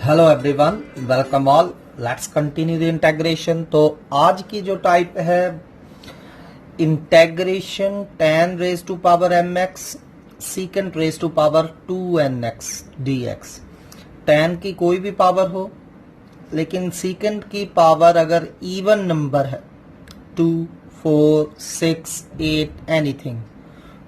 Hello everyone, welcome all. Let's continue the integration. तो आज की जो टाइप है integration tan raise to power mx secant raise to power 2nx dx। tan की कोई भी पावर हो, लेकिन secant की पावर अगर इवन नंबर है 2, 4, 6, 8 एनीथिंग,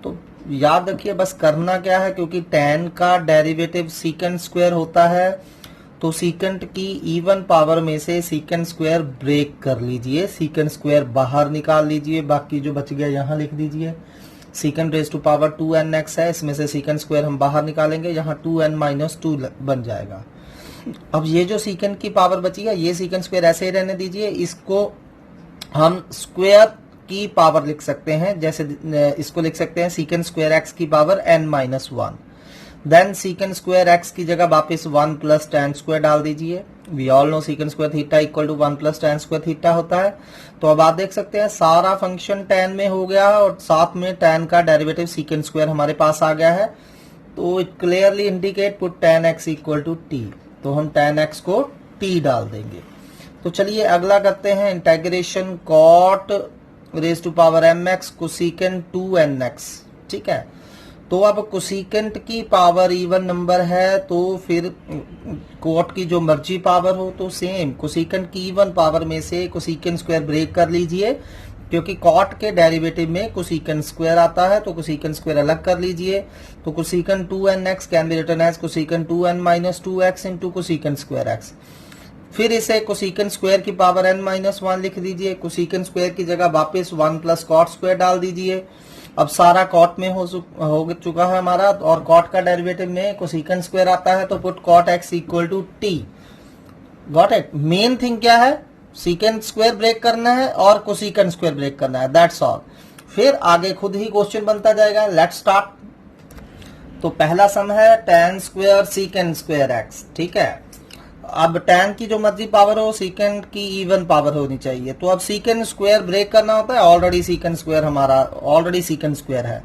तो याद रखिए बस करना क्या है, क्योंकि tan का डेरिवेटिव secant स्क्वायर होता है, तो सीकेंट की इवन पावर में से सीकेंट स्क्वायर ब्रेक कर लीजिए, सीकेंट स्क्वायर बाहर निकाल लीजिए, बाकी जो बच गया यहां लिख दीजिए। Secant raise to power 2nx है, इसमें से सीकेंट स्क्वायर हम बाहर निकालेंगे, यहाँ 2n-2 बन जाएगा। अब ये जो सीकेंट की पावर बची है, ये सीकेंट स्क्वायर ऐसे ही रहने दीजिए, इसको हम स्क्वायर की पावर लिख सकते हैं। जैसे इसको लिख सकते हैं सीकेंट स्क्वायर x की power n-1। Then secant square x की जगह वापस 1 प्लस tan स्क्वायर डाल दीजिए। We all know secant square theta equal to 1 plus tan square theta होता है। तो अब आप देख सकते हैं सारा फंक्शन tan में हो गया और साथ में tan का डेरिवेटिव सीकेंट स्क्वायर हमारे पास आ गया है। तो it clearly indicate put tan x equal to t। तो हम tan x को t डाल देंगे। तो चलिए अगला करते हैं integration cot raise to power mx cosecant 2nx। ठीक है, तो अब कोसेकेंट की पावर इवन नंबर है, तो फिर कोट की जो मर्जी पावर हो तो सेम कोसेकेंट की इवन पावर में से कोसेकेंट स्क्वायर ब्रेक कर लीजिए, क्योंकि कॉट के डेरिवेटिव में कोसेकेंट स्क्वायर आता है, तो कोसेकेंट स्क्वायर अलग कर लीजिए। तो cosecant 2nx can be written as cosecant 2n-2x into cosecant square x। फिर इसे कोसेकेंट स्क्वायर की पावर n-1 लिख दीजिए। कोसेकेंट स्क्वायर की जगह वापस 1 प्लस कॉट स्क्वायर डाल दीजिए। अब सारा कॉट में हो चुका है हमारा, और कॉट का डेरिवेटिव में कोसेकेंट स्क्वायर आता है, तो put cot x equal to t। Got it. Main thing क्या है, सीकेंट स्क्वायर ब्रेक करना है और कोसेकेंट स्क्वायर ब्रेक करना है, दैट्स ऑल। फिर आगे खुद ही क्वेश्चन बनता जाएगा। Let's start. तो पहला सम है tan square secant square x। ठीक है, अब tan की जो मर्जी पावर हो, सीकेंट की इवन पावर होनी चाहिए। तो अब सीकेंट स्क्वायर ब्रेक करना होता है, ऑलरेडी सीकेंट स्क्वायर हमारा ऑलरेडी सीकेंट स्क्वायर है,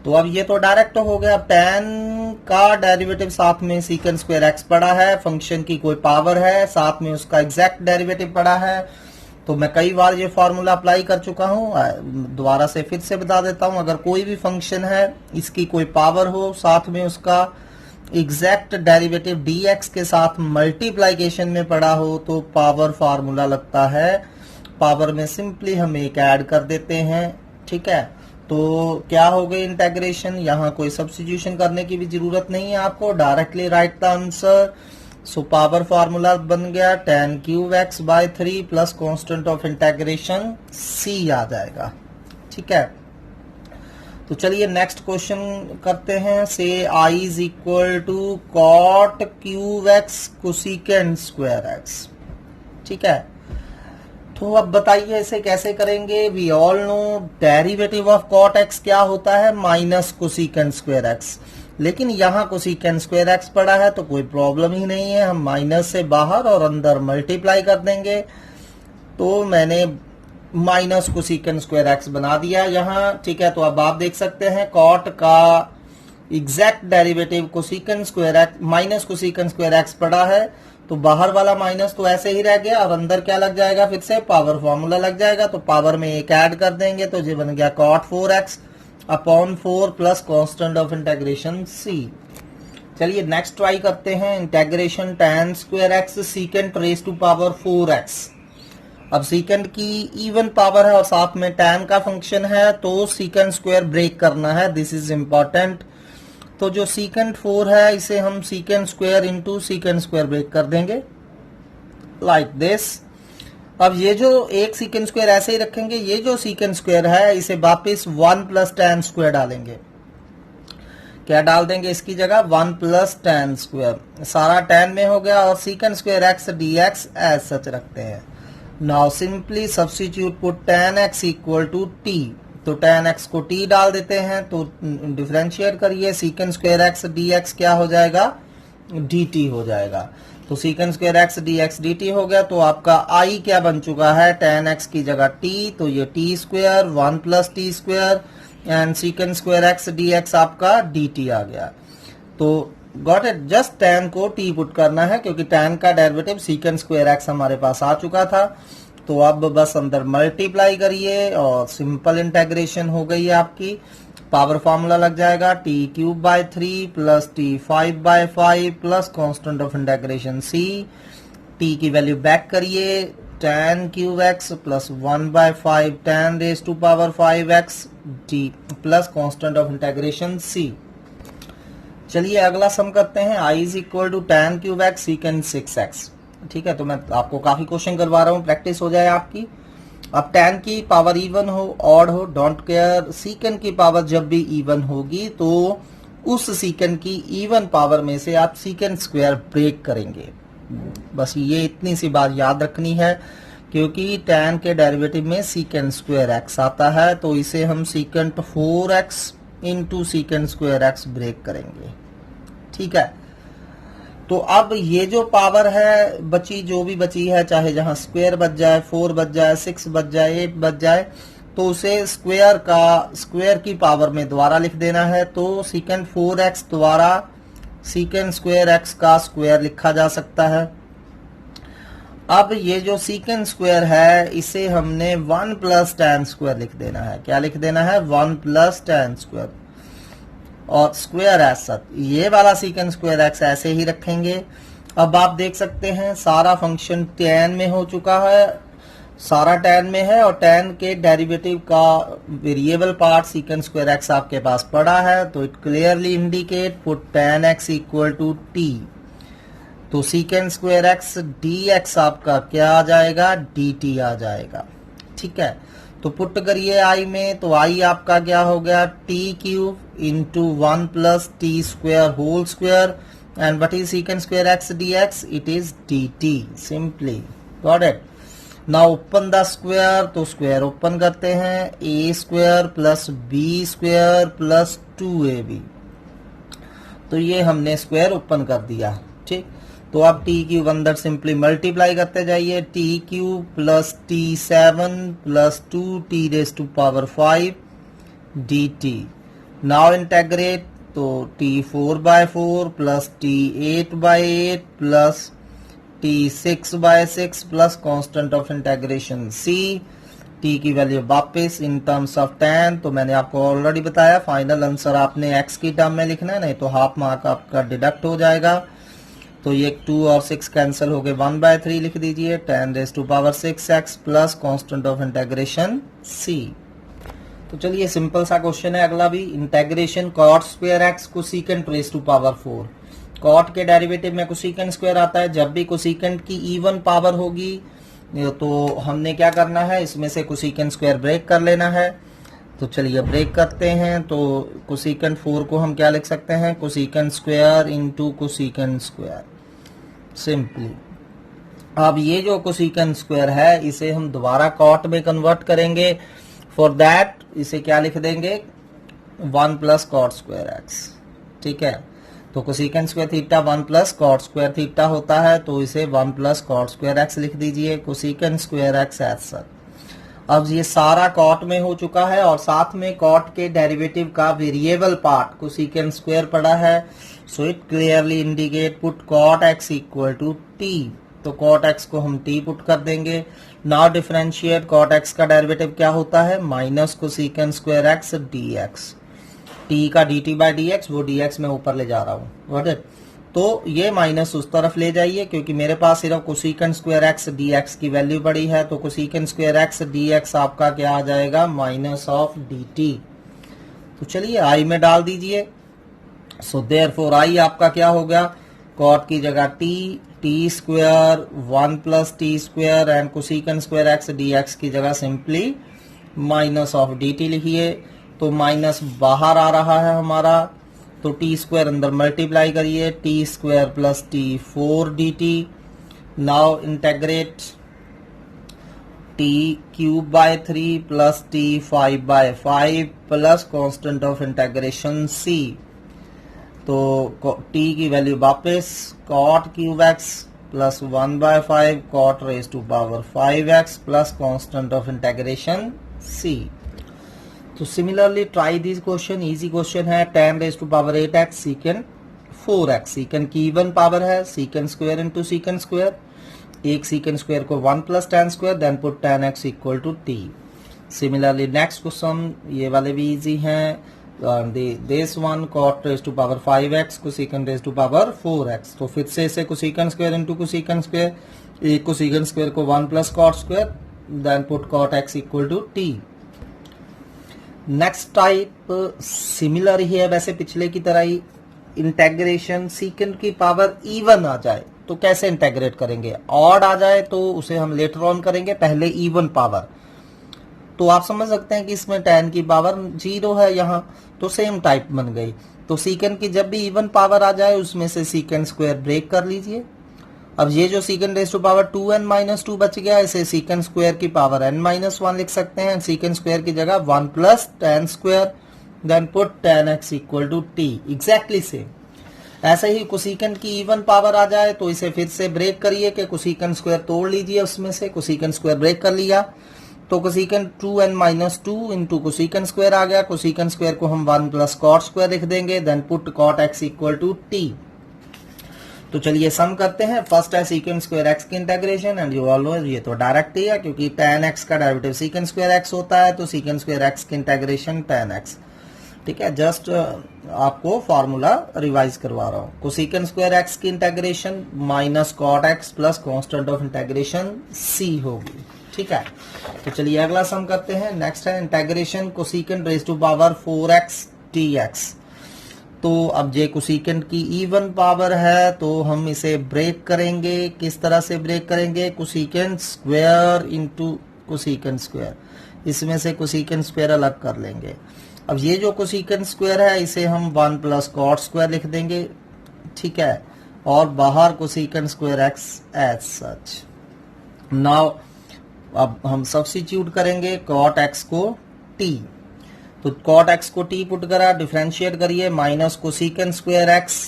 तो अब ये तो डायरेक्ट हो गया। अब tan का डेरिवेटिव साथ में सीकेंट स्क्वायर x पड़ा है, फंक्शन की कोई पावर है, साथ में उसका एग्जैक्ट डेरिवेटिव पड़ा है। तो मैं कई बार ये फॉर्मूला अप्लाई कर चुका हूँ, दोबारा से फिर से बता देता हूँ। अगर कोई भी फंक्शन है, इसकी कोई पावर हो, साथ में उसका एग्जैक्ट डेरिवेटिव dx के साथ मल्टीप्लाइकेशन में पड़ा हो, तो पावर फार्मूला लगता है। पावर में सिंपली हम एक ऐड कर देते हैं। ठीक है, तो क्या हो गई इंटेग्रेशन। यहाँ कोई सब्स्टिट्यूशन करने की भी जरूरत नहीं है आपको, directly write the answer. So power formula बन गया tan cube x by 3 plus constant of integration c आ जाएगा। ठीक है, तो चलिए नेक्स्ट क्वेश्चन करते हैं। से I is equal to cot cube x cosecant square x. ठीक है, तो अब बताइए इसे कैसे करेंगे। We all know derivative of cot x क्या होता है, माइनस कोसेकेंट स्क्वायर एक्स। लेकिन यहाँ कोसेकेंट स्क्वायर एक्स पड़ा है, तो कोई प्रॉब्लम ही नहीं है, हम माइनस से बाहर और अंदर मल्टीप्लाई कर देंगे। तो मैंने माइनस कोसेकेंट स्क्वायर एक्स बना दिया यहाँ। ठीक है, तो अब आप देख सकते हैं कॉट का exact derivative cosecant square x minus cosecant square x पड़ा है, तो बाहर वाला माइनस तो ऐसे ही रह गया, और अंदर क्या लग जाएगा, फिर से पावर फॉर्मूला लग जाएगा। तो पावर में एक ऐड कर देंगे, तो ये बन गया cot 4x upon 4 plus constant of integration c। चलिए नेक्स्ट ट्राई करते हैं। Integration tan square x secant raise to power 4x। अब सीकेंट की इवन पावर है और साथ में tan का फंक्शन है, तो सीकेंट स्क्वायर ब्रेक करना है, दिस इज इंपॉर्टेंट। तो जो सीकेंट 4 है, इसे हम secant square into secant square break कर देंगे लाइक दिस। अब ये जो एक सीकेंट स्क्वायर ऐसे ही रखेंगे, ये जो सीकेंट स्क्वायर है इसे वापस 1 प्लस tan स्क्वायर डालेंगे। क्या डाल देंगे इसकी जगह, 1 प्लस tan स्क्वायर। सारा tan में हो गया, और secant square x dx as such रखते हैं। Now simply substitute put tan x equal to t। तो tan x को t डाल देते हैं, तो डिफरेंशिएट करिए, सीकेंट स्क्वायर x dx क्या हो जाएगा, dt हो जाएगा। तो secant square x dx dt हो गया। तो आपका I क्या बन चुका है, tan x की जगह t, तो ये t square 1 plus t square and secant square x dx आपका dt आ गया। तो गॉट इट, जस्ट tan को t पुट करना है क्योंकि tan का डेरिवेटिव सीकेंट स्क्वायर x हमारे पास आ चुका था। तो अब बस अंदर मल्टीप्लाई करिए और सिंपल इंटेग्रेशन हो गई है आपकी। पावर फॉर्मूला लग जाएगा t³ / 3 plus t5/5 plus constant of integration c। t की वैल्यू बैक करिए, tan³ plus 1/5 tan⁵ d plus constant of integration c। चलिए अगला सम करते हैं। i = tan³ secant 6x। ठीक है, तो मैं आपको काफी क्वेश्चन करवा रहा हूँ, प्रैक्टिस हो जाए आपकी। अब tan की पावर इवन हो ऑड हो डोंट केयर, सीकेंट की पावर जब भी इवन होगी तो उस सीकेंट की इवन पावर में से आप सीकेंट स्क्वायर ब्रेक करेंगे। बस ये इतनी सी बात याद रखनी है, क्योंकि tan के डेरिवेटिव में सीकेंट स्क्वायर x आता है, तो इसे हम secant 4x into secant square x break करेंगे। ठीक है, तो अब ये जो पावर है बची, जो भी बची है, चाहे जहां स्क्वायर बच जाए, 4 बच जाए, 6 बच जाए, 8 बच जाए, तो उसे स्क्वायर की पावर में दोबारा लिख देना है। तो सीकेंट 4x द्वारा सीकेंट स्क्वायर x का स्क्वायर लिखा जा सकता है। अब ये जो सीकेंट स्क्वायर है इसे हमने 1 प्लस tan स्क्वायर लिख देना है। क्या लिख देना है? 1 प्लस tan स्क्वायर और स्क्वायर एज सच। ये वाला सीकेंट स्क्वायर x ऐसे ही रखेंगे। अब आप देख सकते हैं सारा फंक्शन tan में हो चुका है, सारा tan में है, और tan के डेरिवेटिव का variable part secant square x आपके पास पड़ा है। तो it clearly indicate put tan x = t। तो सीकेंट स्क्वायर x dx आपका क्या आ जाएगा? dt आ जाएगा। ठीक है, तो पुट करिए i में, तो i आपका क्या हो गया? t³ into 1 plus t square whole square, and what is secant square x dx? It is dt simply. Got it. Now open the square, तो स्क्वायर ओपन करते हैं, a² plus b² plus 2ab। तो ये हमने square open कर दिया। ठीक, तो अब t³ अंदर सिंपली मल्टीप्लाई करते जाइए, t³ plus t7 plus 2t⁵5 dt। Now integrate, तो t4/4 plus t8/8 plus t6/6 plus constant of integration c। t की वैल्यू वापस इन टर्म्स ऑफ tan, तो मैंने आपको ऑलरेडी बताया फाइनल आंसर आपने x की टर्म में लिखना है, नहीं तो हाफ मार्क आपका डिडक्ट हो जाएगा। तो ये 2 और 6 कैंसिल हो गए, 1/3 लिख दीजिए, tan⁵6x plus constant of integration c। तो चलिए सिंपल सा क्वेश्चन है अगला भी। Integration cot square x cosecant ⁴। cot के डेरिवेटिव में कोसेकेंट स्क्वायर आता है। जब भी कोसेकेंट की इवन पावर होगी तो हमने क्या करना है, इसमें से कोसेकेंट स्क्वायर ब्रेक कर लेना है। तो चलिए ब्रेक करते हैं। तो कोसेकेंट 4 को हम क्या लिख सकते हैं? Cosecant square into cosecant square simply. अब ये जो कोसेकेंट स्क्वायर है इसे हम दोबारा cot में कन्वर्ट करेंगे। फॉर दैट इसे क्या लिख देंगे? 1 प्लस cot स्क्वायर x। ठीक है, तो cosecant square theta 1 plus cot square theta होता है, तो इसे 1 प्लस cot स्क्वायर x लिख दीजिए, cosecant square x as such. अब ये सारा cot में हो चुका है और साथ में cot के डेरिवेटिव का वेरिएबल पार्ट कोसेकेंट स्क्वायर पड़ा है। So it clearly indicate put cot x = t। तो cot x को हम t पुट कर देंगे। नाउ डिफरेंशिएट, cot x का डेरिवेटिव क्या होता है? Minus cosecant square x dx। t का dt/dx, वो dx में ऊपर ले जा रहा हूँ। Got it. तो ये माइनस उस तरफ ले जाइए, क्योंकि मेरे पास सिर्फ कोसेकेंट स्क्वायर x dx की वैल्यू पड़ी है। तो कोसेकेंट स्क्वायर x dx आपका क्या आ जाएगा? Minus of dt। तो चलिए i में डाल दीजिए। सो देयरफॉर i आपका क्या हो गया? cot की जगह t square 1 plus t square and cosecant square x dx की जगह सिंपली माइनस ऑफ dt लिखिए। तो माइनस बाहर आ रहा है हमारा, तो t स्क्वायर अंदर मल्टीप्लाई करिए, t square plus t4 dt। Now integrate t³ plus t5/5 plus constant of integration c। तो t की वैल्यू वापस cot³ plus 1/5 cot⁵5x plus constant of integration c। तो similarly try this question, easy question है। tan⁵8x secant 4x। Secant की even power है, secant square into secant square, एक secant square को 1 plus tan square, then put tan x equal to t। Similarly next question, ये वाले भी easy हैं। This one cot raise to power 5x cosecant raise to power 4x। तो फिर से इसे cosecant square into cosecant square, एक cosecant square को 1 plus cot square, then put cot x equal to t। Next type similar ही है वैसे पिछले की तरह ही, इंटेग्रेशन सीकेंट की पावर इवन आ जाए तो कैसे इंटेग्रेट करेंगे, ऑड आ जाए तो उसे हम लेटर ऑन करेंगे, पहले इवन पावर। तो आप समझ सकते हैं कि इसमें tan की पावर 0 है यहाँ, तो सेम टाइप बन गई। तो सीकेंट की जब भी इवन पावर आ जाए उसमें से सीकेंट स्क्वायर ब्रेक कर लीजिए। अब ये जो secant raise to power 2n-2 बच गया, इसे सीकेंट स्क्वायर की पावर n-1 लिख सकते हैं। सीकेंट स्क्वायर की जगह 1 plus tan square, then put tan x equal to t। Exactly same. ऐसे ही कोसेकेंट की इवन पावर आ जाए तो इसे फिर से ब्रेक करिए कि कोसेकेंट स्क्वायर तोड़ लीजिए, उसमें से कोसेकेंट स्क्वायर ब्रेक कर लिया तो cosecant 2n-2 into cosecant square आ गया। कोसेकेंट स्क्वायर को हम 1 प्लस cot स्क्वायर लिख देंगे, then put cot x equal to t। तो चलिए सम करते हैं। फर्स्ट है सीकेंट स्क्वायर x की integration, and you all know ये तो डायरेक्ट ही है क्योंकि tan x का डेरिवेटिव सीकेंट स्क्वायर x होता है, तो सीकेंट स्क्वायर x की इंटेग्रेशन tan x। ठीक है, जस्ट आपको फॉर्मूला रिवाइज करवा रहा हूँ। कोसेकेंट स्क्वायर x की integration minus cot x plus constant of integration c होगी। ठीक है, तो चलिए अगला सम करते हैं। नेक्स्ट है integration cosecant raise to power 4x dx। तो अब ये कोसेकेंट की इवन पावर है तो हम इसे ब्रेक करेंगे। किस तरह से ब्रेक करेंगे, cosecant square into cosecant square, इसमें से कोसेकेंट स्क्वायर अलग कर लेंगे। अब ये जो कोसेकेंट स्क्वायर है इसे हम 1 प्लस cot स्क्वायर लिख देंगे। ठीक है, और बाहर cosecant square x as such. Now अब हम सब्स्टिट्यूट करेंगे cot x को t, तो cot x को t पुट करा, डिफरेंशिएट करिए, माइनस कोसेकेंट स्क्वायर x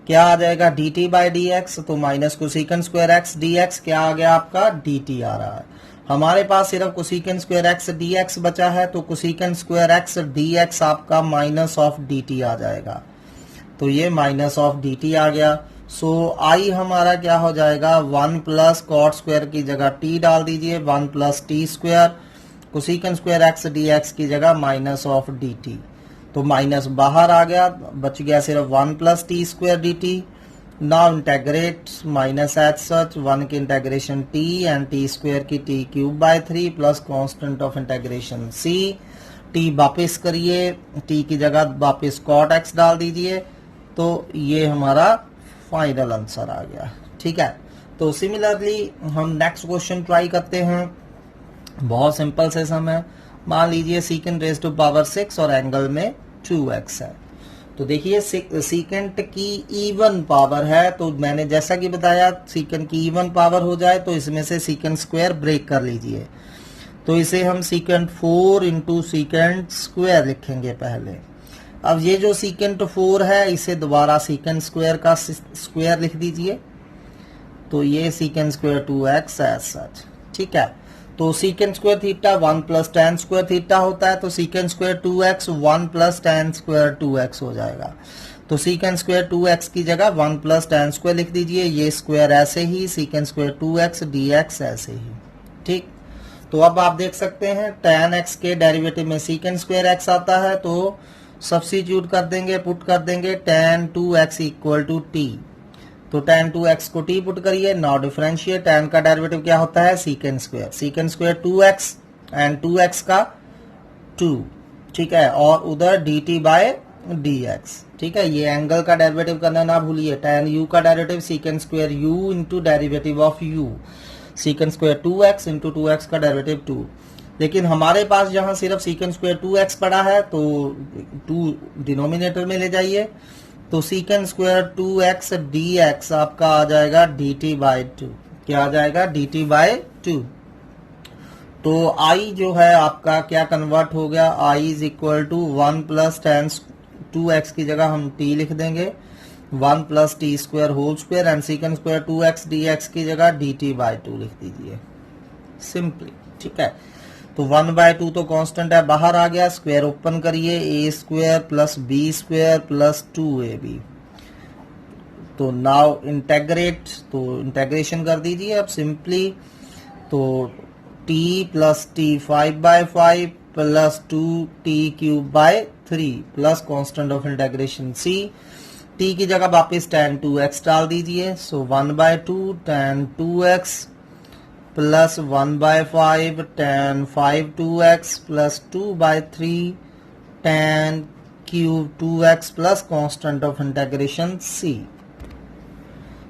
क्या आ जाएगा dt बाई dx, तो minus cosecant square x dx क्या आ गया आपका dt आ रहा है। हमारे पास सिर्फ कोसेकेंट स्क्वायर x dx बचा है, तो कोसेकेंट स्क्वायर x dx आपका माइनस ऑफ dt आ जाएगा, तो ये माइनस ऑफ dt आ गया। सो आई हमारा क्या हो जाएगा, 1 प्लस cot स्क्वायर की जगह t डाल दीजिए, 1 plus t square, cosecant square x dx की जगह माइनस ऑफ dt, तो माइनस बाहर आ गया, बच गया सिर्फ 1 plus T square dt। Now integrate minus h such, 1 की integration t and t square की t cube by 3 plus constant of integration c। t वापस करिए, t की जगह वापस cot x डाल दीजिए, तो ये हमारा फाइनल आंसर आ गया। ठीक है, तो सिमिलरली हम नेक्स्ट क्वेश्चन ट्राई करते हैं। बहुत सिंपल से सम है। मान लीजिए सीकेंट रेज टू पावर 6 और एंगल में 2x है। तो देखिए सीकेंट की इवन पावर है, तो मैंने जैसा कि बताया सीकेंट की इवन पावर हो जाए तो इसमें से सीकेंट स्क्वायर ब्रेक कर लीजिए, तो इसे हम सीकेंट 4 इंटू सीकेंट स्क्वायर लिखेंगे पहले। अब ये जो सीकेंट 4 है इसे दोबारा सीकेंट स्क्वायर का स्क्वायर लिख दीजिए, तो ये secant square 2x as such. ठीक है, तो secant square theta 1 plus tan square theta होता है, तो secant square 2x 1 plus tan square 2x हो जाएगा। तो सीकेंट स्क्वायर 2x की जगह 1 प्लस tan स्क्वायर लिख दीजिए, ये स्क्वायर ऐसे ही, सीकेंट स्क्वायर 2x dx ऐसे ही। ठीक, तो अब आप देख सकते हैं tan x के डेरिवेटिव में सीकेंट स्क्वायर x आता है, तो सब्स्टिट्यूट कर देंगे, पुट कर देंगे tan 2x equal to t, तो tan 2x को t पुट करिए। नाउ डिफरेंशिएट, tan का डेरिवेटिव क्या होता है secant square, secant square 2x and 2x का 2। ठीक है, और उधर dt बाय dx। ठीक है, ये एंगल का डेरिवेटिव करना ना भूलिए, tan u का derivative secant square u into derivative of u, secant square 2x into 2x का डेरिवेटिव 2। लेकिन हमारे पास यहाँ सिर्फ सीकेंट स्क्वायर 2x पड़ा है, तो 2 डिनोमिनेटर में ले जाइए, तो सीकेंट स्क्वायर 2x dx आपका आ जाएगा dt बाय 2। क्या आ जाएगा dt बाय 2। तो i जो है आपका क्या कन्वर्ट हो गया, i is equal to 1 plus tan 2x की जगह हम t लिख देंगे, 1 plus T square whole square, and secant square 2x dx की जगह dt बाय 2 लिख दीजिए सिंपली। ठीक है, तो 1 बाय 2 तो कांस्टेंट है, बाहर आ गया, स्क्वायर ओपन करिए, a square plus b square plus 2ab, तो नाउ इंटेग्रेट, तो इंटेग्रेशन कर दीजिए अब सिंपली। तो t plus T 5/5 plus 2t³ plus constant of integration c। t की जगह वापस tan 2x डाल दीजिए। सो 1/2 tan 2x plus 1/5 tan 5/2x plus 2/3 tan cube 2x plus constant of integration c.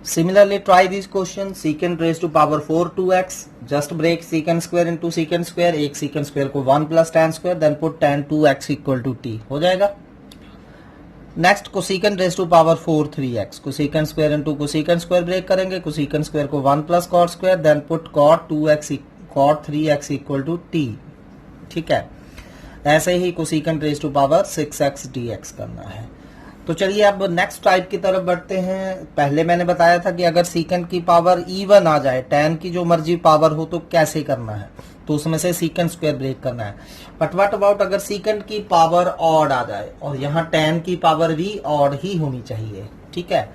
Similarly, try this question. Secant raised to power 4 2x. Just break secant square into secant square. एक secant square को 1 plus tan square, then put tan 2x equal to t. हो जाएगा। Next cosecant raised to power 4 3x. Cosecant square into cosecant square break करेंगे। Cosecant square को 1 plus cot square, then put cot 3x equal to t. ठीक है। ऐसे ही cosecant raise to power 6x dx करना है। तो चलिए अब नेक्स्ट टाइप की तरफ बढ़ते हैं। पहले मैंने बताया था कि अगर सीकेंट की पावर इवन आ जाए, tan की जो मर्जी पावर हो, तो कैसे करना है, तो उसमें से सीकेंट स्क्वायर ब्रेक करना है। बट व्हाट अबाउट अगर सीकेंट की पावर ऑड आ जाए, और यहाँ tan की पावर भी ऑड ही होनी चाहिए। ठीक है,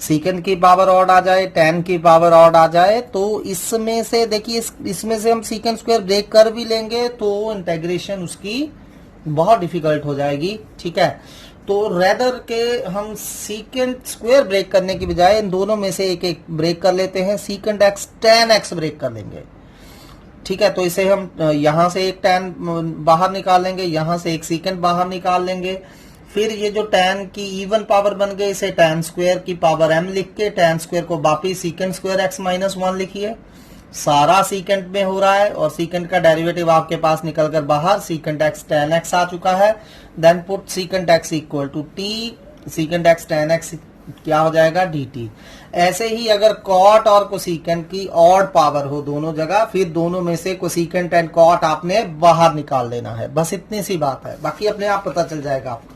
सीकेंट की पावर ऑड आ जाए, tan की पावर ऑड आ जाए, तो इसमें से देखिए इसमें से हम सीकेंट स्क्वायर ब्रेक कर भी लेंगे तो इंटेग्रेशन उसकी बहुत डिफिकल्ट हो जाएगी। ठीक है, तो रेदर के हम सीकेंट स्क्वायर ब्रेक करने की बजाय इन दोनों में से एक एक ब्रेक कर लेते हैं। Secant x tan x break कर लेंगे। ठीक है, तो इसे हम यहां से एक tan बाहर निकाल लेंगे, यहां से एक सीकेंट बाहर निकाल लेंगे। फिर ये जो tan की इवन पावर बन गई, इसे tan स्क्वायर की पावर m लिख के tan स्क्वायर को वापिस सीकेंट स्क्वायर x माइनस 1 लिखिए। सारा सीकेंट में हो रहा है और सीकेंट का डेरिवेटिव आपके पास निकलकर बाहर सीकेंट x tan x आ चुका है। Then put secant x equal to t, secant x tan x क्या हो जाएगा dt। ऐसे ही अगर कॉट और कोसीकेंट की ऑड पावर हो दोनों जगह, फिर दोनों में से कोसीकेंट एंड कॉट आपने बाहर निकाल लेना है। बस इतनी सी बात है, बाकी अपने आप पता चल जाएगा आपको।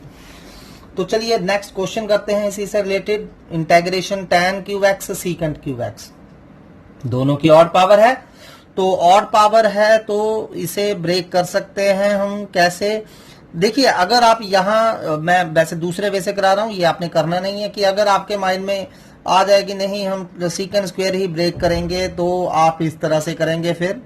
तो चलिए नेक्स्ट क्वेश्चन करते हैं इसी से related. Integration tan cube x secant cube x, दोनों की ऑड पावर है, तो ऑड पावर है तो इसे ब्रेक कर सकते हैं हम कैसे। देखिए अगर आप यहाँ, मैं वैसे दूसरे वे से करा रहा हूं, ये आपने करना नहीं है, कि अगर आपके माइंड में आ जाए कि नहीं हम सीकेंट स्क्वायर ही ब्रेक करेंगे, तो आप इस तरह से करेंगे फिर।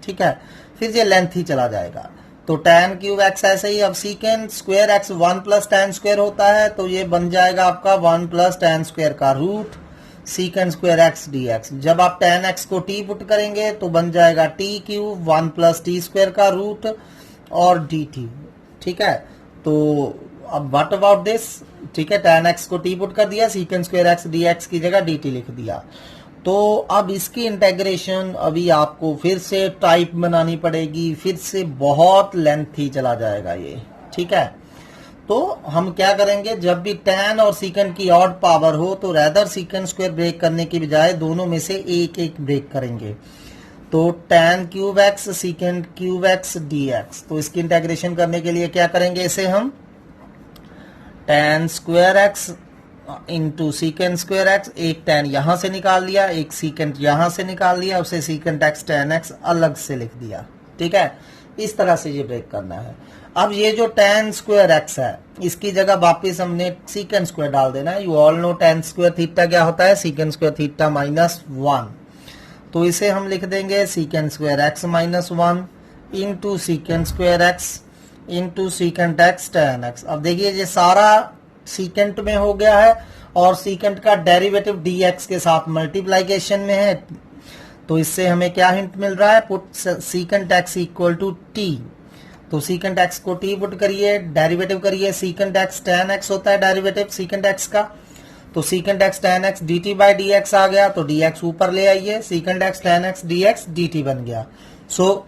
ठीक है, फिर ये लेंथ ही चला जाएगा। तो tan क्यूब x ऐसे ही। अब secant square x 1 plus tan square होता है, तो ये बन जाएगा आपका 1 प्लस tan स्क्वायर का root secant square x dx। जब आप tan x को t पुट करेंगे तो बन जाएगा t cube 1 plus t square का रूट और dt। ठीक है, तो अब व्हाट अबाउट दिस। ठीक है, tan x को t पुट कर दिया, सीकेंट स्क्वायर x dx की जगह dt लिख दिया। तो अब इसकी इंटेग्रेशन अभी आपको फिर से टाइप बनानी पड़ेगी, फिर से बहुत लेंथ ही चला जाएगा ये। ठीक है, तो हम क्या करेंगे, जब भी tan और सीकेंट की ऑड पावर हो तो रेदर सीकेंट स्क्वायर ब्रेक करने की बजाय दोनों में से एक एक ब्रेक करेंगे। तो tan cube x secant cube x dx, तो इसकी इंटेग्रेशन करने के लिए क्या करेंगे, इसे हम tan square x into secant square x, एक tan यहां से निकाल लिया, एक सीकेंट यहां से निकाल लिया, उसे सीकेंट x tan x अलग से लिख दिया। ठीक है, इस तरह से ये ब्रेक करना है। अब ये जो tan स्क्वायर x है, इसकी जगह वापिस हमने सीकेंट स्क्वायर डाल देना है। You all no tan square theta क्या होता है, सीकेंट स्क्वायर थीटा माइनस 1। तो इसे हम लिख देंगे secant square x minus 1 into secant square x into secant x tan x। अब देखिए ये सारा सीकेंट में हो गया है और सीकेंट का डेरिवेटिव dx के साथ मल्टीप्लाइकेशन में है। तो इससे हमें क्या हिंट मिल रहा है, put secant x equal to t। तो सीकेंट x को t पुट करिए, डेरिवेटिव करिए, सीकेंट x tan x होता है डेरिवेटिव सीकेंट x का। तो secant x tan x dt by dx आ गया, तो dx ऊपर ले आइए, secant x tan x dx dt बन गया। सो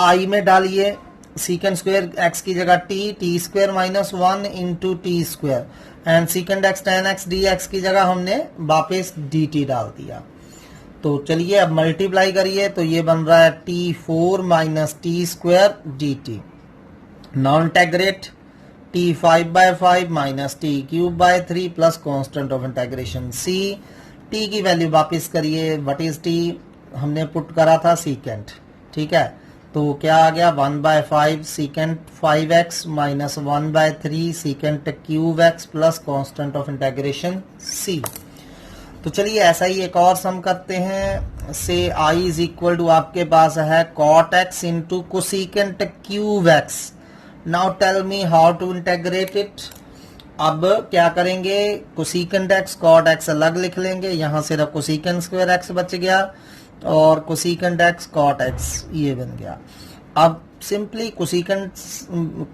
I में डालिए सीकेंट स्क्वायर x की जगह t square minus 1 into T square, and secant x tan x dx की जगह हमने वापस dt डाल दिया। तो चलिए अब मल्टीप्लाई करिए, तो ये बन रहा है t4 minus T square dt। Non integrate t 5/5 minus T cube by 3 plus constant of integration c। t की वैल्यू वापस करिए, व्हाट इज t, हमने पुट करा था सीकेंट। ठीक है, तो क्या आ गया 1/5 secant 5x minus 1/3 secant cube x plus constant of integration c। तो चलिए ऐसा ही एक और सम करते हैं। से i इज इक्वल टू आपके पास है cot x into cosecant cube x. Now tell me how to integrate it. अब क्या करेंगे, कोसिकेंट x cot x अलग लिख लेंगे, यहां सिर्फ कोसिकेंट स्क्वायर x बच गया और कोसिकेंट x cot x ये बन गया। अब सिंपली कोसिकेंट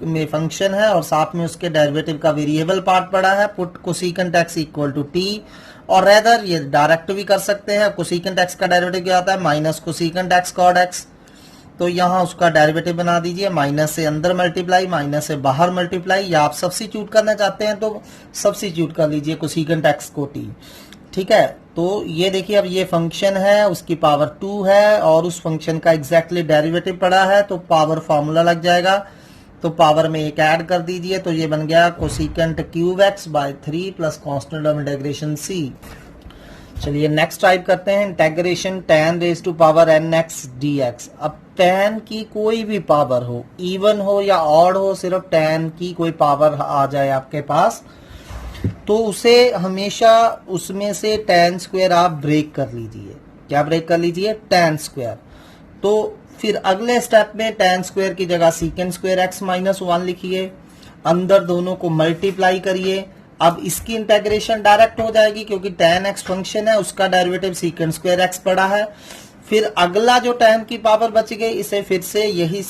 में फंक्शन है और साथ में उसके डेरिवेटिव का वेरिएबल पार्ट पड़ा है, put cosecant x equal to t, और रेदर ये डायरेक्ट भी कर सकते हैं। कोसिकेंट x का डेरिवेटिव क्या होता है, minus cosecant x cot x। तो यहाँ उसका डेरिवेटिव बना दीजिए, माइनस से अंदर मल्टीप्लाई माइनस से बाहर मल्टीप्लाई, या आप सब्स्टिट्यूट करना चाहते हैं तो सब्स्टिट्यूट कर लीजिए कोसिकेंट x को t। ठीक है, तो ये देखिए अब ये फंक्शन है, उसकी पावर 2 है और उस फंक्शन का एग्जैक्टली डेरिवेटिव पड़ा है, तो पावर फॉर्मूला लग जाएगा। तो पावर में एक ऐड कर दीजिए, तो ये बन गया cosecant cube x by 3 plus constant of integration c। चलिए नेक्स्ट टाइप करते हैं, integration tan raise to power nx dx। अब tan की कोई भी पावर हो, इवन हो या ऑड हो, सिर्फ tan की कोई पावर आ जाए आपके पास, तो उसे हमेशा उसमें से tan स्क्वायर आप ब्रेक कर लीजिए। क्या ब्रेक कर लीजिए, tan स्क्वायर। तो फिर अगले स्टेप में tan स्क्वायर की जगह सीकेंट स्क्वायर x माइनस 1 लिखिए, अंदर दोनों को मल्टीप्लाई करिए। अब इसकी इंटीग्रेशन डायरेक्ट हो जाएगी क्योंकि tan x फंक्शन है, उसका डेरिवेटिव सीकेंट स्क्वायर x पड़ा है। फिर अगला जो tan की पावर बच गई, इसे फिर से यही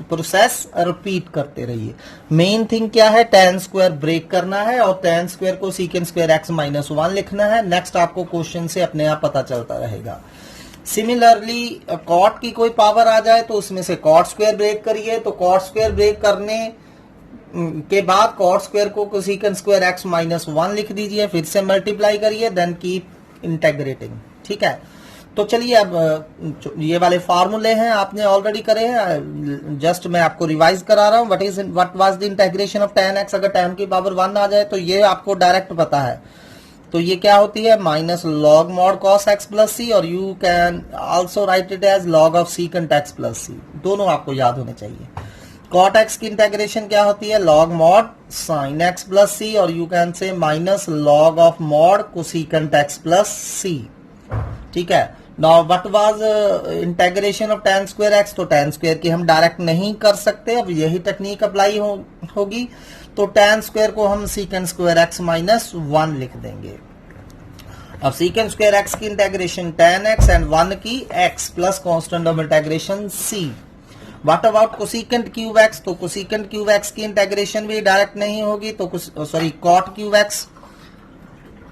प्रोसेस रिपीट करते रहिए। मेन थिंग क्या है, tan स्क्वायर ब्रेक करना है और tan स्क्वायर को सीकेंट स्क्वायर x माइनस 1 लिखना है। नेक्स्ट आपको क्वेश्चन से अपने आप पता चलता रहेगा। सिमिलरली कॉट की कोई पावर आ जाए तो उसमें से कॉट स्क्वायर ब्रेक करिए, तो कॉट स्क्वायर ब्रेक करने के बाद कॉट स्क्वायर को कोसिकेंट स्क्वायर x माइनस 1 लिख दीजिए, फिर से मल्टीप्लाई करिए, देन कीप इंटीग्रेटिंग। ठीक है, तो चलिए अब ये वाले फार्मूले हैं आपने ऑलरेडी करे हैं, जस्ट मैं आपको रिवाइज करा रहा हूं। What was the integration of tan x। अगर tan की पावर 1 आ जाए तो ये आपको डायरेक्ट पता है, तो ये क्या होती है, minus log mod cos x plus सी, और you can also write it as log of secant x plus सी। दोनों आपको याद होने चाहिए। कॉट x की इंटीग्रेशन क्या होती है, log mod sine x plus सी, और you can say minus log of mod cosecant x plus सी। ठीक है, now what was integration of tan square x। तो tan स्क्वायर की हम डायरेक्ट नहीं कर सकते, अब यही टेक्निक अप्लाई होगी। तो tan स्क्वायर को हम सीकेंट स्क्वायर x माइनस 1 लिख देंगे। अब सीकेंट स्क्वायर x की इंटीग्रेशन tan x एंड 1 की x plus constant of integration c। What about cosecant cube x। तो कोसिकेंट क्यूब x की इंटीग्रेशन भी डायरेक्ट नहीं होगी, तो कॉट क्यूब x,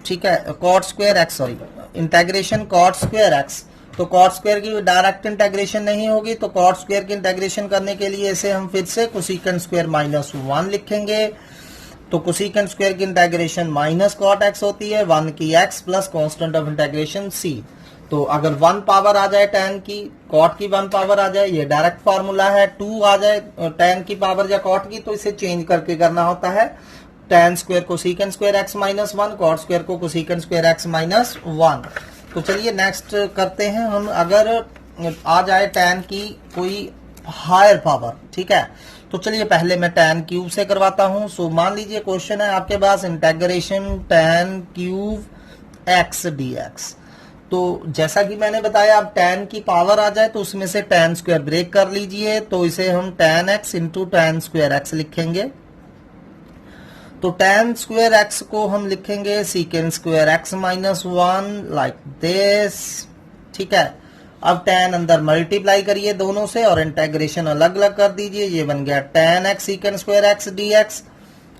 ठीक है, cot square x, integration cot square x। तो कॉट स्क्वायर की डायरेक्ट इंटीग्रेशन नहीं होगी, तो कॉट स्क्वायर की इंटीग्रेशन करने के लिए इसे हम फिर से कोसिकेंट स्क्वायर माइनस 1 लिखेंगे। तो कोसिकेंट स्क्वायर की इंटीग्रेशन माइनस कॉट x होती है, 1 की x plus constant of integration c। तो अगर 1 पावर आ जाए tan की, कॉट की 1 पावर आ जाए, ये डायरेक्ट फार्मूला है। 2 आ जाए tan की पावर या कॉट की, तो इसे चेंज करके करना होता है। tan स्क्वायर को secant square x minus 1, cot square को कोसिकेंट स्क्वायर x माइनस 1। तो चलिए नेक्स्ट करते हैं हम। अगर आ जाए tan की कोई हायर पावर, ठीक है, तो चलिए पहले मैं tan क्यूब से करवाता हूं। सो मान लीजिए क्वेश्चन है आपके पास integration tan cube x dx। तो जैसा कि मैंने बताया, अब tan की पावर आ जाए तो उसमें से tan स्क्वायर ब्रेक कर लीजिए, तो इसे हम tan x into tan square x लिखेंगे। तो tan स्क्वायर x को हम लिखेंगे secant square x minus 1 like this. ठीक है, अब tan अंदर मल्टीप्लाई करिए दोनों से और इंटीग्रेशन अलग अलग कर दीजिए, ये बन गया tan x secant square x dx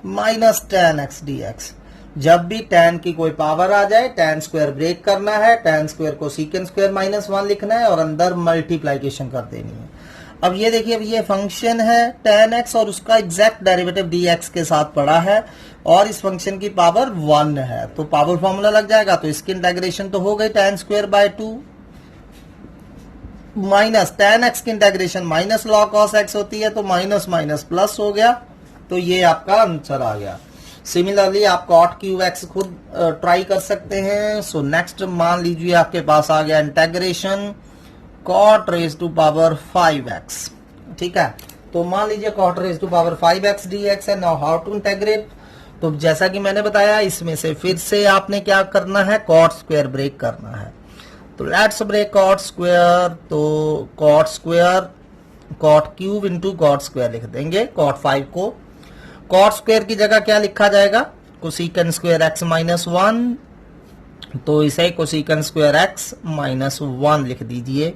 minus tan x dx। जब भी tan की कोई पावर आ जाए, tan स्क्वायर ब्रेक करना है, tan स्क्वायर को सीकेंट स्क्वायर माइनस 1 लिखना है और अंदर मल्टीप्लाइकेशन कर देनी है। अब ये देखिए, अब ये फंक्शन है tan x और उसका एग्जैक्ट डेरिवेटिव dx के साथ पड़ा है और इस फंक्शन की पावर 1 है, तो पावर फॉर्मूला लग जाएगा। तो इसकी इंटीग्रेशन तो हो गई tan square by 2 minus tan x की integration minus log cos x होती है, तो माइनस माइनस प्लस हो गया, तो ये आपका आंसर आ गया। सिमिलरली आप कॉट क्यूब x खुद ट्राई कर सकते हैं। सो नेक्स्ट मान लीजिए आपके पास आ गया integration cot raise to power 5x। ठीक है। तो मान लीजिए cot raise to power 5x dx है। नाउ हाउ टू इंटेग्रेट, तो जैसा कि मैंने बताया इसमें से फिर से आपने क्या करना है, कॉट स्क्वायर ब्रेक करना है। तो लेट्स ब्रेक कॉट स्क्वायर, तो cot square cot cube into cot square लिख देंगे। कॉट 5 को कॉट स्क्वायर की जगह क्या लिखा जाएगा, कोसेकंड स्क्वायर x माइनस 1, तो इसे कोसेकंड स्क्वायर x माइनस 1 लिख दीजिए।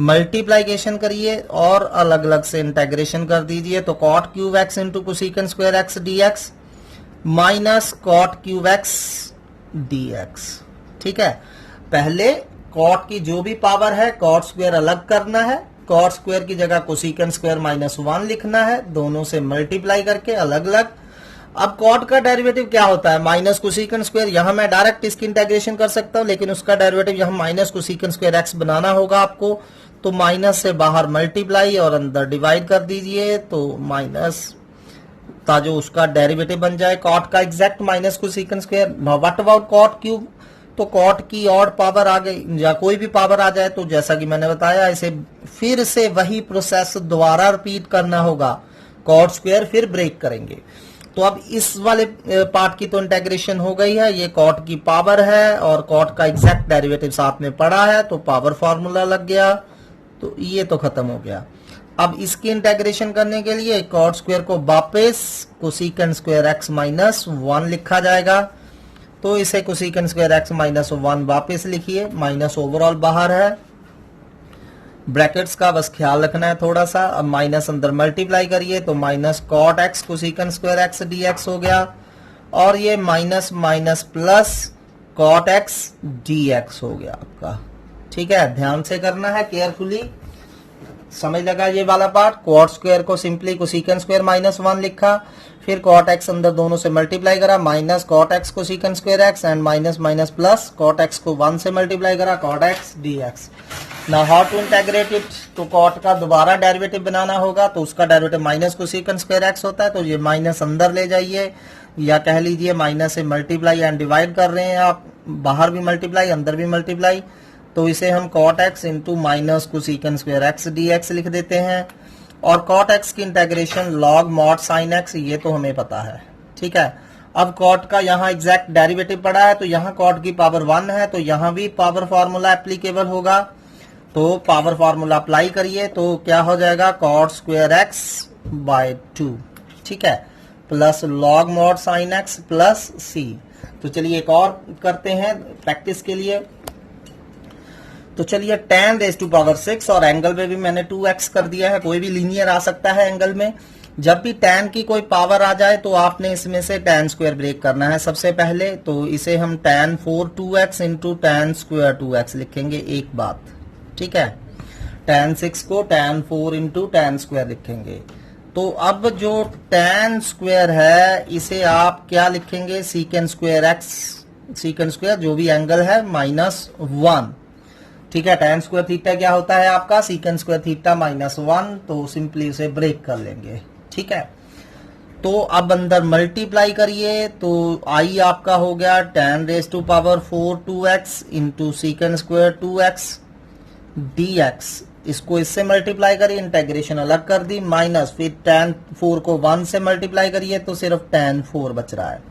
मल्टीप्लाइकेशन करिए और अलग अलग से इंटेग्रेशन कर दीजिए। तो cot cube x into cosecant square x dx minus cot cube x dx। ठीक है, पहले कॉट की जो भी पावर है कॉट स्क्वायर अलग करना है, कॉट स्क्वायर की जगह कोसेकंड स्क्वायर माइनस 1 लिखना है, दोनों से मल्टीप्लाई करके अलग अलग। अब कॉट का डेरिवेटिव क्या होता है, माइनस कोसेकंड स्क्वायर। यहां मैं डायरेक्ट इसकी इंटेग्रेशन कर सकता हूं, लेकिन उसका डेरिवेटिव यहां माइनस कोसेकंड स्क्वायर x बनाना होगा आपको। तो माइनस से बाहर मल्टीप्लाई और अंदर डिवाइड कर दीजिए, तो माइनस था जो उसका डेरिवेटिव बन जाए कॉट का exact minus cosecant square. Now what about cot cube, तो कॉट की और पावर आ गई या कोई भी पावर आ जाए तो जैसा कि मैंने बताया इसे फिर से वही प्रोसेस दोबारा रिपीट करना होगा, कॉट स्क्वायर फिर ब्रेक करेंगे। तो अब इस वाले पार्ट की तो इंटेग्रेशन हो गई है, ये कॉट की पावर है और कॉट का एग्जैक्ट डेरिवेटिव साथ में पड़ा है, तो पावर फॉर्मूला लग गया, तो ये तो खत्म हो गया। अब इसकी इंटेग्रेशन करने के लिए कॉट स्क्वायर को वापस कोसेकंड स्क्वायर x माइनस 1 लिखा जाएगा। तो इसे कोसेकंड स्क्वायर x माइनस 1 वापस लिखिए, माइनस ओवरऑल बाहर है, ब्रैकेट्स का बस ख्याल रखना है थोड़ा सा। अब माइनस अंदर मल्टीप्लाई करिए, तो minus cot x cosecant square x dx हो गया, और ये minus minus plus cot x dx हो गया आपका। ठीक है, ध्यान से करना है, केयरफुली समझ लगा ये वाला पार्ट। कॉट स्क्वायर को सिंपली कोसेकंड स्क्वायर माइनस 1 लिखा, फिर कॉट x अंदर दोनों से मल्टीप्लाई करा, minus cot x cosecant square x and minus minus plus cot x को 1 से मल्टीप्लाई करा, cot x dx। Now how to integrate it, तो कॉट का दोबारा डेरिवेटिव बनाना होगा, तो उसका derivative minus cosecant square x होता है, तो ये माइनस अंदर ले जाइए, या कह लीजिए माइनस से मल्टीप्लाई एंड डिवाइड कर रहे हैं आप, बाहर भी मल्टीप्लाई अंदर भी मल्टीप्लाई, तो इसे हम cot x into minus cosecant square x dx लिख देते हैं। और कॉट x की integration log mod sine x, ये तो हमें पता है। ठीक है, अब कॉट का यहाँ एग्जैक्ट डेरिवेटिव पड़ा है, तो यहाँ कॉट की पावर 1 है, तो यहाँ भी पावर फॉर्मूला एप्लीकेबल होगा, तो पावर फॉर्मूला अप्लाई करिए, तो क्या हो जाएगा, कॉट स्क्वायर x बाय 2। ठीक है, plus log mod sine x plus c। तो चलिए एक और करते हैं प्रैक्टिस के लिए। तो चलिए tan रेज टू पावर 6, और एंगल में भी मैंने 2x कर दिया है, कोई भी लीनियर आ सकता है एंगल में। जब भी tan की कोई पावर आ जाए तो आपने इसमें से tan स्क्वायर ब्रेक करना है सबसे पहले, तो इसे हम tan 4 2x into tan square 2x लिखेंगे एक बात। ठीक है, tan 6 को tan 4 इंटू tan स्क्वायर लिखेंगे। तो अब जो tan स्क्वायर है इसे आप क्या लिखेंगे, secant square x, secant square जो भी एंगल है माइनस 1। ठीक है, tan स्क्वायर थीटा क्या होता है आपका, सीकेंड स्क्वायर थीटा माइनस 1, तो सिंपली उसे ब्रेक कर लेंगे। ठीक है, तो अब अंदर मल्टीप्लाई करिए, तो आई आपका हो गया tan raise to power 4 2x into secant square 2x dx। इसको इससे मल्टीप्लाई करिए, इंटेग्रेशन अलग कर दी, माइनस फिर tan 4 को 1 से मल्टीप्लाई करिए, तो सिर्फ tan 4 बच रहा है,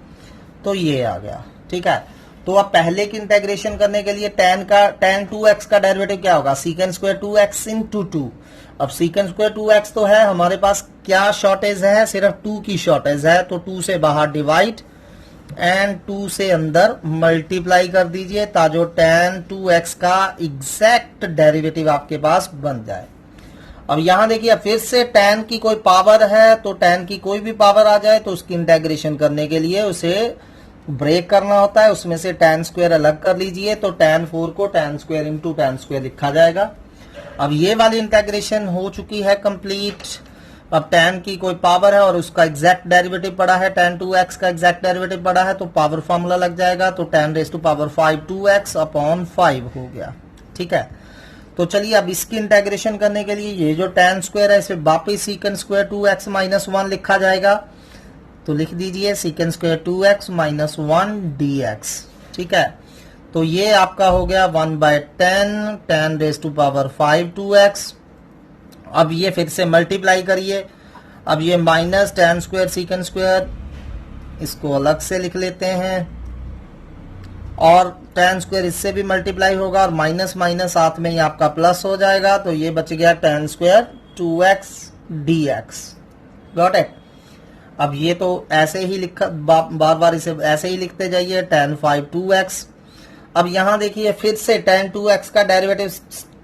तो ये आ गया। ठीक है, तो अब पहले की इंटेग्रेशन करने के लिए tan 2x का डेरिवेटिव क्या होगा, सीकेंड स्क्वायर 2x इंटू 2। अब सीकेंड स्क्वायर 2x तो है हमारे पास, क्या शॉर्टेज है, सिर्फ 2 की शॉर्टेज है, तो 2 से बाहर डिवाइड एंड 2 से अंदर मल्टीप्लाई कर दीजिए, ताकि tan 2x का एग्जैक्ट डेरिवेटिव आपके पास बन जाए। अब यहां देखिए फिर से tan की कोई पावर है, तो tan की कोई भी पावर आ जाए तो उसकी इंटेग्रेशन करने के लिए उसे ब्रेक करना होता है, उसमें से tan स्क्वायर अलग कर लीजिए, तो tan 4 को tan square into tan square लिखा जाएगा। अब ये वाली इंटेग्रेशन हो चुकी है कंप्लीट। अब tan की कोई पावर है और उसका एग्जैक्ट डेरिवेटिव पड़ा है, tan 2x का एग्जैक्ट डेरिवेटिव पड़ा है, तो पावर फॉर्मूला लग जाएगा, तो tan raise to power 5 2x upon 5 हो गया। ठीक है, तो चलिए अब इसकी इंटेग्रेशन करने के लिए ये जो tan स्क्वायर है इसे वापिस सीकेंड स्क्वायर 2x माइनस 1 लिखा जाएगा, तो लिख दीजिए सीकेंड स्क्वायर 2x माइनस 1 dx। ठीक है, तो ये आपका हो गया 1/10 tan raise to power 5 2x अब ये फिर से मल्टीप्लाई करिए। अब ये minus tan square secant square, इसको अलग से लिख लेते हैं, और tan स्क्वायर इससे भी मल्टीप्लाई होगा और माइनस माइनस साथ में ही आपका प्लस हो जाएगा, तो ये बच गया tan square 2x dx। Got it. अब ये तो ऐसे ही लिखा, बार बार इसे ऐसे ही लिखते जाइए, tan 5 2x। अब यहां देखिए फिर से tan 2x का डेरिवेटिव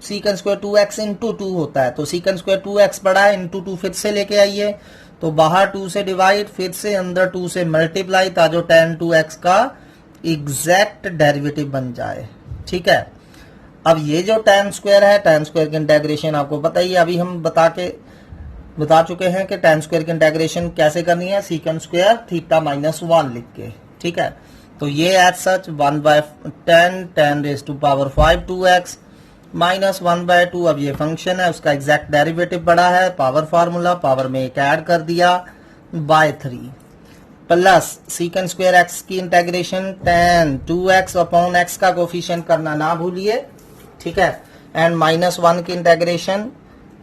सीकन स्क्वायर 2x इंटू 2 होता है, तो सीकन स्क्वायर 2x बड़ा है, इंटू 2 फिर से लेके आइए, तो बाहर 2 से डिवाइड, फिर से अंदर 2 से मल्टीप्लाई, ताकि tan 2x का एग्जैक्ट डेरिवेटिव बन जाए। ठीक है। अब ये जो tan स्क्वायर है, tan स्क्वायर की इंटेग्रेशन आपको पता ही है, अभी हम बता चुके हैं कि tan स्क्वायर की इंटेग्रेशन कैसे करनी है, सीकन स्क्वायर थीटा माइनस 1 लिख के। ठीक है। तो ये as such 1/10 tan raise to power 5 2x minus 1/2। अब ये फंक्शन है, उसका एग्जैक्ट डेरिवेटिव बड़ा है, पावर फार्मूला, पावर में एक ऐड कर दिया बाय 3, प्लस सीकन स्क्वायर x की integration tan 2x upon x का कोफिशिएंट करना ना भूलिए। ठीक है। एंड माइनस 1 की integration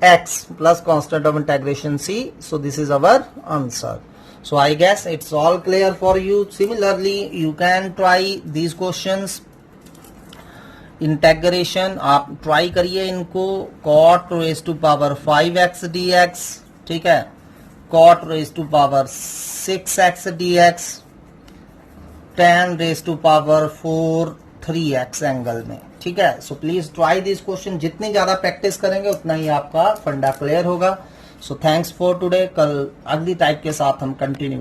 x plus constant of integration c। So this is our answer. So I guess it's all clear for you. Similarly, you can try these questions. Integration आप try करिए इनको, cot raise to power 5x dx, ठीक है, cot raise to power 6x dx, tan raise to power 4 3x angle में। ठीक है। So please try this question, जितनी ज्यादा प्रैक्टिस करेंगे उतना ही आपका फंडा क्लियर होगा। So thanks for today. कल अगली टाइप के साथ हम कंटिन्यू